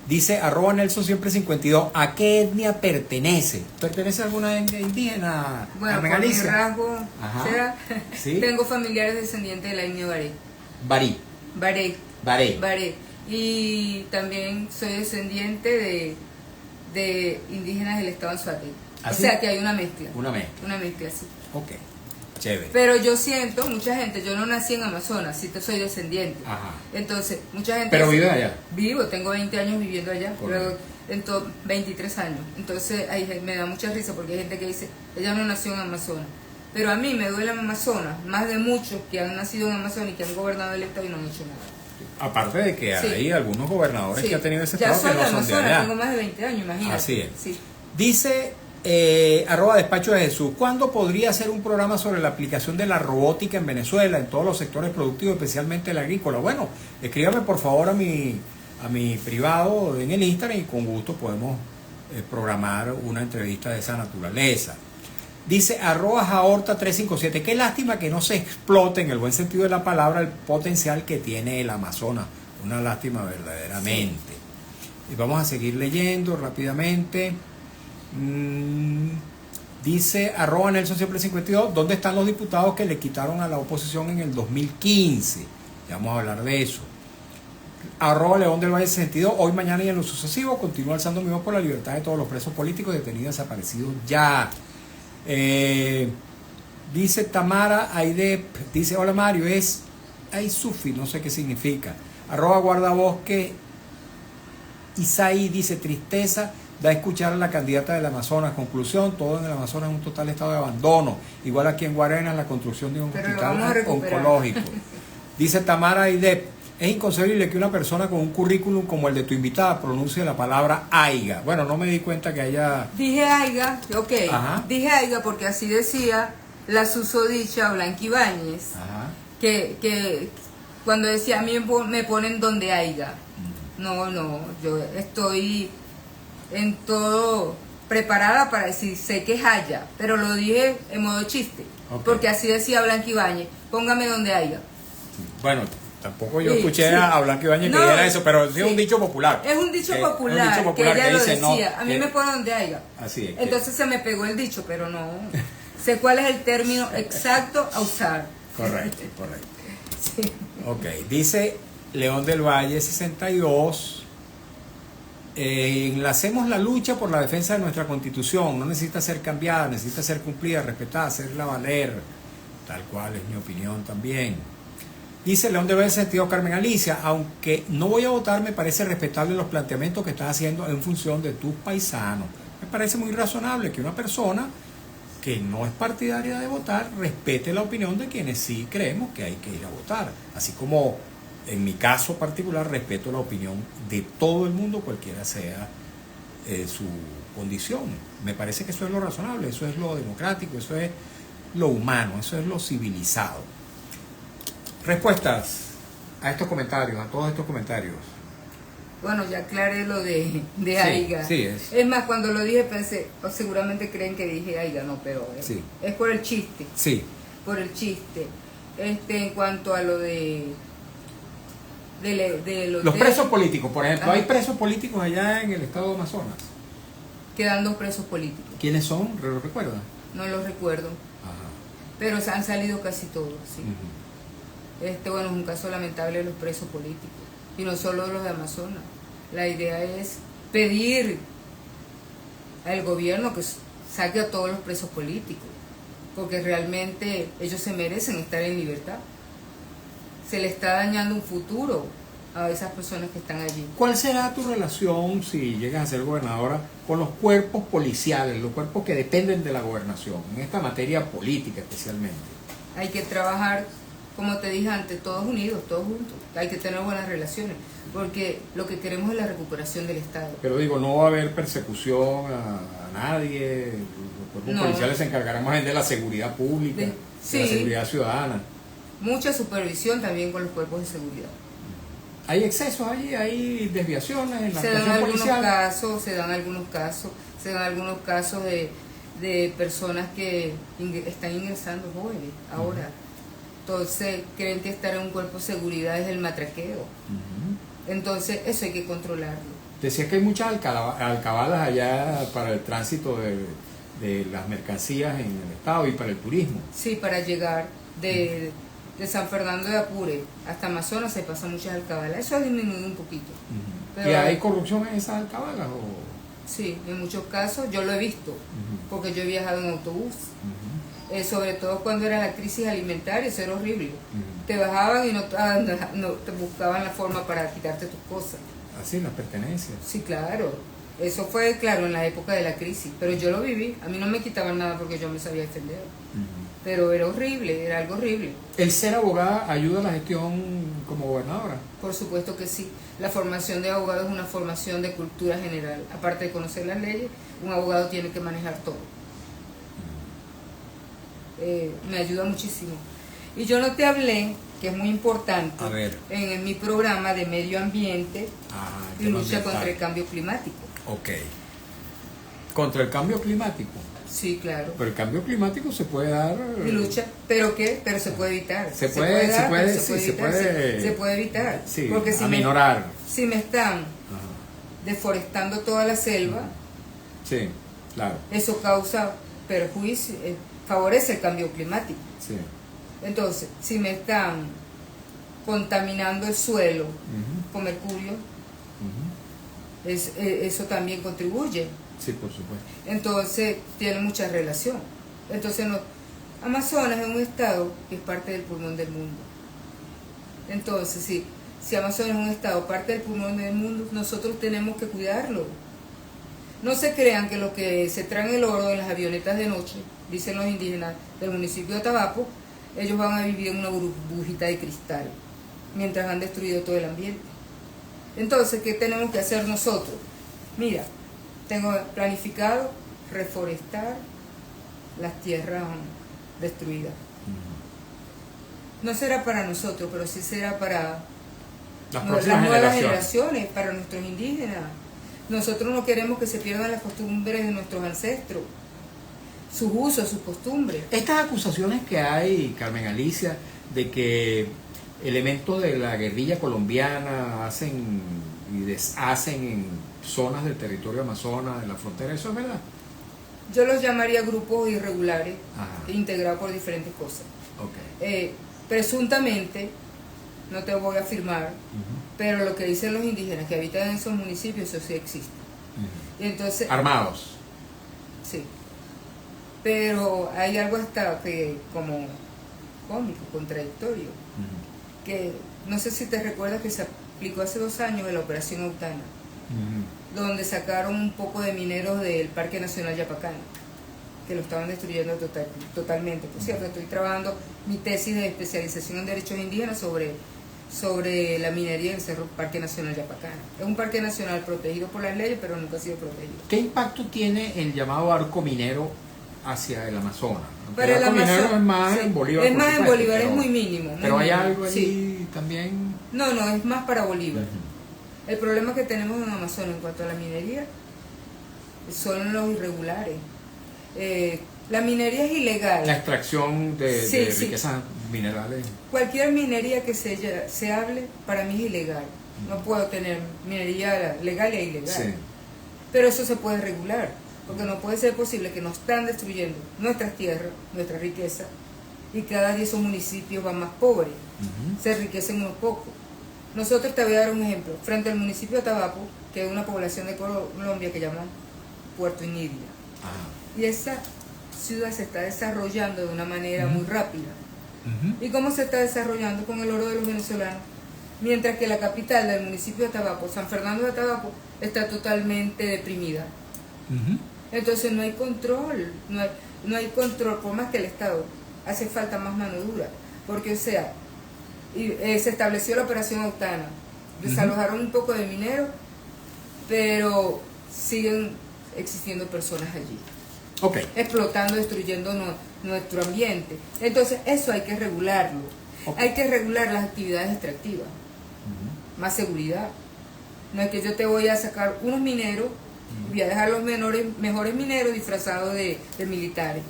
Dice @Nelson siempre 52, ¿a qué etnia pertenece? ¿Pertenece a alguna etnia indígena? Bueno, Carmen por mi Alicia? rasgo, Ajá. ¿será? Sí. Tengo familiares descendientes de la etnia Barí. Baré. Baré. Y también soy descendiente de indígenas del estado de Anzoátegui. ¿Ah, O sí? sea que hay una mezcla. Una mezcla. Una mezcla, sí. Ok. Chévere. Pero yo siento, mucha gente, yo no nací en Amazonas, sí soy descendiente. Ajá. Entonces, mucha gente... Pero dice, vive allá. Vivo, tengo 20 años viviendo allá, Correcto. luego 23 años. Entonces, me da mucha risa porque hay gente que dice, ella no nació en Amazonas. Pero a mí me duele Amazonas, más de muchos que han nacido en Amazonas y que han gobernado el estado y no han hecho nada. Aparte de que Sí. hay algunos gobernadores Sí. que han tenido ese Ya estado soy que de no son de Amazonas, allá. tengo más de 20 años, imagínate. Así es. Sí. Dice @Despacho de Jesús, ¿cuándo podría hacer un programa sobre la aplicación de la robótica en Venezuela, en todos los sectores productivos, especialmente el agrícola? Bueno, escríbame por favor a mi privado en el Instagram y con gusto podemos programar una entrevista de esa naturaleza. Dice @Jaorta357, qué lástima que no se explote en el buen sentido de la palabra el potencial que tiene el Amazonas. Una lástima verdaderamente. Y vamos a seguir leyendo rápidamente. Dice @Nelson siempre 52, ¿dónde están los diputados que le quitaron a la oposición en el 2015? Ya vamos a hablar de eso. @León del Valle 62, hoy, mañana y en lo sucesivo continúa alzando mi voz por la libertad de todos los presos políticos detenidos, desaparecidos ya. Dice Tamara Aidep, dice hola Mario, es Aisufi, no sé qué significa. @Guardabosque Isaí dice tristeza da a escuchar a la candidata del Amazonas. Conclusión, todo en el Amazonas es un total estado de abandono. Igual aquí en Guarenas, la construcción de un Pero lo vamos a hospital recuperar. oncológico. Dice Tamara Aidep, es inconcebible que una persona con un currículum como el de tu invitada pronuncie la palabra aiga. Bueno, no me di cuenta que haya... Dije aiga, ok, Ajá. dije aiga porque así decía la susodicha Blanqui Ibáñez, Ajá. que cuando decía a mí me ponen donde aiga. No, yo estoy en todo preparada para decir, sé que es haya, pero lo dije en modo chiste, Ok. porque así decía Blanqui Ibáñez, póngame donde haya. Bueno, tampoco yo Sí, escuché sí. a Blanca Ibáñez que No, dijera eso, pero sí es sí. un dicho popular. Es un dicho Que- popular, es un dicho popular que ella lo dice, no, decía, a mí que- me pone donde haya. Así es. que- Entonces se me pegó el dicho, pero no sé cuál es el término exacto a usar. Correcto. Sí. Ok, dice León del Valle 62. Enlacemos la lucha por la defensa de nuestra constitución. No necesita ser cambiada, necesita ser cumplida, respetada, hacerla valer. Tal cual es mi opinión también. Dice León del Valle 62, Carmen Alicia, aunque no voy a votar, me parece respetable los planteamientos que estás haciendo en función de tus paisanos. Me parece muy razonable que una persona que no es partidaria de votar respete la opinión de quienes sí creemos que hay que ir a votar. Así como en mi caso particular respeto la opinión de todo el mundo, cualquiera sea su condición. Me parece que eso es lo razonable, eso es lo democrático, eso es lo humano, eso es lo civilizado. Respuestas a estos comentarios, a todos estos comentarios. Bueno, ya aclaré lo de Sí, aiga. sí, es. Más, cuando lo dije pensé, seguramente creen que dije aiga, no, pero Sí. es por el chiste, Sí, por el chiste. En cuanto a lo de los presos políticos, por ejemplo, Ajá. hay presos políticos allá en el estado de Amazonas. quedan 2 presos políticos, ¿Quiénes son? ¿Lo recuerdan? no los recuerdo, Ajá. pero se han salido casi todos, sí. Ujú. Bueno, es un caso lamentable de los presos políticos, y no solo de los de Amazonas. La idea es pedir al gobierno que saque a todos los presos políticos, porque realmente ellos se merecen estar en libertad. Se le está dañando un futuro a esas personas que están allí. ¿Cuál será tu relación, si llegas a ser gobernadora, con los cuerpos policiales, los cuerpos que dependen de la gobernación, en esta materia política especialmente? Hay que trabajar, como te dije antes, todos unidos, todos juntos. Hay que tener buenas relaciones, porque lo que queremos es la recuperación del Estado. Pero digo, no va a haber persecución a nadie, los cuerpos No. policiales se encargarán más bien de la seguridad pública, De- de la sí. seguridad ciudadana. Mucha supervisión también con los cuerpos de seguridad. ¿Hay excesos allí? ¿Hay desviaciones en la Se dan actuación algunos policial? casos, se dan algunos casos de personas que están ingresando jóvenes ahora. Entonces creen que estar en un cuerpo de seguridad es el matraqueo. Ujú. Entonces eso hay que controlarlo. Decía que hay muchas alcabalas allá para el tránsito de las mercancías en el estado y para el turismo. Sí, para llegar de San Fernando de Apure hasta Amazonas se pasan muchas alcabalas. Eso ha disminuido un poquito. Pero ¿Y hay corrupción en esas alcabalas? sí, en muchos casos yo lo he visto, porque yo he viajado en autobús. Sobre todo cuando era la crisis alimentaria, eso era horrible. Te bajaban y no te buscaban la forma para quitarte tus cosas. Así, las pertenencias. Sí, claro. Eso fue, claro, en la época de la crisis. Pero yo lo viví. A mí no me quitaban nada porque yo me sabía defender. Pero era horrible, era algo horrible. ¿El ser abogada ayuda a la gestión como gobernadora? Por supuesto que sí. La formación de abogado es una formación de cultura general. Aparte de conocer las leyes, un abogado tiene que manejar todo. Me ayuda muchísimo. Y yo no te hablé, que es muy importante, A ver. en mi programa de medio ambiente y lucha contra el cambio climático. Ok. ¿Contra el cambio climático? Sí, claro. Pero el cambio climático se puede dar... Y lucha, ¿pero qué? Pero se puede evitar. Se puede evitar. Sí, porque si aminorar. si me están deforestando toda la selva, Sí, claro. eso causa perjuicio, favorece el cambio climático. Sí. Entonces, si me están contaminando el suelo con mercurio, eso también contribuye. Sí, por supuesto. Entonces, tiene mucha relación. Entonces, Amazonas es un estado que es parte del pulmón del mundo. Entonces, si Amazonas es un estado parte del pulmón del mundo, nosotros tenemos que cuidarlo. No se crean que los que se traen el oro en las avionetas de noche, dicen los indígenas del municipio de Atabapo, ellos van a vivir en una burbujita de cristal, mientras han destruido todo el ambiente. Entonces, ¿qué tenemos que hacer nosotros? Mira, tengo planificado reforestar las tierras destruidas. No será para nosotros, pero sí será para Las las próximas nuevas generaciones. generaciones, para nuestros indígenas. Nosotros no queremos que se pierdan las costumbres de nuestros ancestros, sus usos, sus costumbres. Estas acusaciones que hay, Carmen Alicia, de que elementos de la guerrilla colombiana hacen y deshacen en zonas del territorio amazonas, de la frontera, ¿eso es verdad? Yo los llamaría grupos irregulares, Ajá. integrados por diferentes cosas. Ok. Presuntamente, no te voy a afirmar, pero lo que dicen los indígenas que habitan en esos municipios, eso sí existe. Y entonces, Armados. sí. Pero hay algo hasta que como cómico, contradictorio, que no sé si te recuerdas que se aplicó hace 2 años en la Operación Autana, donde sacaron un poco de mineros del Parque Nacional Yapacana, que lo estaban destruyendo totalmente. Por cierto, estoy trabajando mi tesis de especialización en derechos indígenas sobre la minería en el Cerro Parque Nacional Yapacana. Es un parque nacional protegido por las leyes, pero nunca ha sido protegido. ¿Qué impacto tiene el llamado arco minero hacia el Amazonas? Aunque Para el arco minero es más sí, en Bolívar. es por más en supuesto, Bolívar, pero- es muy mínimo. muy Pero hay mínimo, algo allí sí. también. No, es más para Bolívar. El problema que tenemos en Amazonas en cuanto a la minería son los irregulares. La minería es ilegal. La extracción de Sí, sí. riquezas minerales. Cualquier minería que se hable, para mí es ilegal. No puedo tener minería legal e ilegal. Sí. Pero eso se puede regular, porque no puede ser posible que nos están destruyendo nuestras tierras, nuestra riqueza, y cada día esos municipios van más pobres, se enriquecen unos pocos. Nosotros te voy a dar un ejemplo. Frente al municipio de Atabapo, que es una población de Colombia que llaman Puerto Iniria, y esa ciudad se está desarrollando de una manera muy rápida. ¿Y cómo se está desarrollando? Con el oro de los venezolanos. Mientras que la capital del municipio de Atabapo, San Fernando de Atabapo, está totalmente deprimida. Entonces no hay control, no hay control, por más que el Estado hace falta más mano dura. Porque, o sea, se estableció la operación Autana, desalojaron un poco de minero, pero siguen existiendo personas allí, Ok. explotando, destruyendo nuestro ambiente. Entonces eso hay que regularlo. Ok. Hay que regular las actividades extractivas, más seguridad. No es que yo te voy a sacar unos mineros y voy a dejar los mejores mineros disfrazados de militares.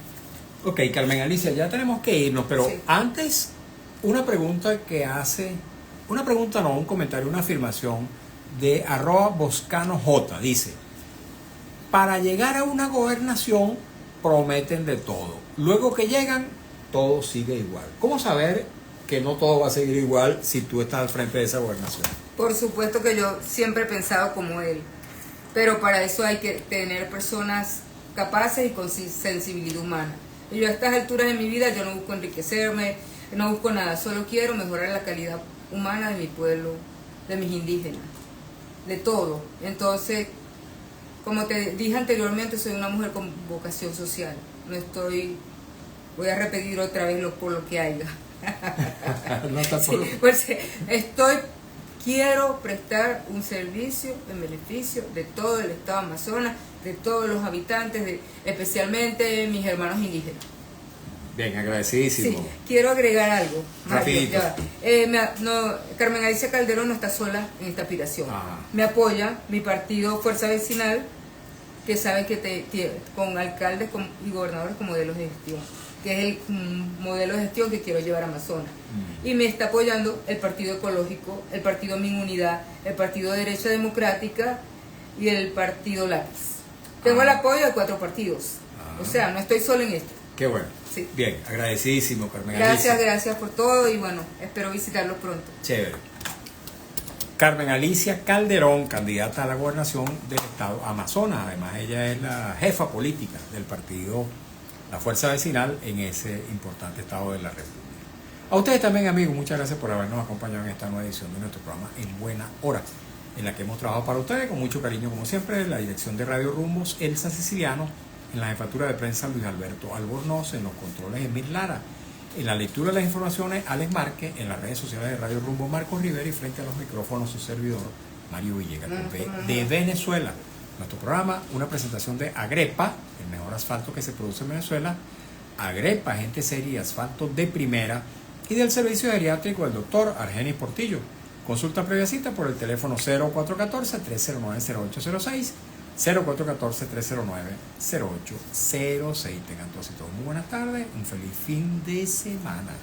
Ok, Carmen Alicia, ya tenemos que irnos, pero Sí. antes, una pregunta que hace, una pregunta no, un comentario, una afirmación de @boscanoj, dice: para llegar a una gobernación prometen de todo. Luego que llegan, todo sigue igual. ¿Cómo saber que no todo va a seguir igual si tú estás al frente de esa gobernación? Por supuesto que yo siempre he pensado como él, pero para eso hay que tener personas capaces y con sensibilidad humana. Y yo a estas alturas de mi vida yo no busco enriquecerme, no busco nada, solo quiero mejorar la calidad humana de mi pueblo, de mis indígenas, de todo. Entonces, como te dije anteriormente, soy una mujer con vocación social. No estoy, voy a repetir otra vez por lo que haya. No está Sí, por... pues quiero prestar un servicio en beneficio de todo el estado de Amazonas, de todos los habitantes, especialmente mis hermanos indígenas. Bien, agradecidísimo. Sí, quiero agregar algo. Rapidito. Carmen Alicia Calderón no está sola en esta aspiración. Ajá. Me apoya mi partido Fuerza Vecinal, que saben que con alcaldes y gobernadores como modelo de gestión, que es el modelo de gestión que quiero llevar a Amazonas. Y me está apoyando el Partido Ecológico, el Partido Mi Unidad, el Partido Derecha Democrática y el Partido Lápiz. Tengo el apoyo de 4 partidos. O sea, no estoy solo en esto. Qué bueno. Sí. Bien, agradecidísimo, Carmen Gracias, Alicia. gracias por todo y bueno, espero visitarlos pronto. Chévere. Carmen Alicia Calderón, candidata a la gobernación del estado Amazonas. Además, ella es la jefa política del partido La Fuerza Vecinal en ese importante estado de la República. A ustedes también, amigos, muchas gracias por habernos acompañado en esta nueva edición de nuestro programa En Buena Hora, en la que hemos trabajado para ustedes con mucho cariño, como siempre, en la dirección de Radio Rumbos, Elsa Siciliano, en la jefatura de prensa, Luis Alberto Albornoz, en los controles, Emir Lara, en la lectura de las informaciones, Alex Márquez, en las redes sociales de Radio Rumbo, Marcos Rivera, y frente a los micrófonos, su servidor, Mario Villegas, de Venezuela. Nuestro programa, una presentación de Agrepa, el mejor asfalto que se produce en Venezuela. Agrepa, gente seria y asfalto de primera. Y del servicio geriátrico del doctor Argenis Portillo. Consulta previa cita por el teléfono 0414-309-0806, 0414-309-0806. Tengan todos y todos muy buenas tardes, un feliz fin de semana.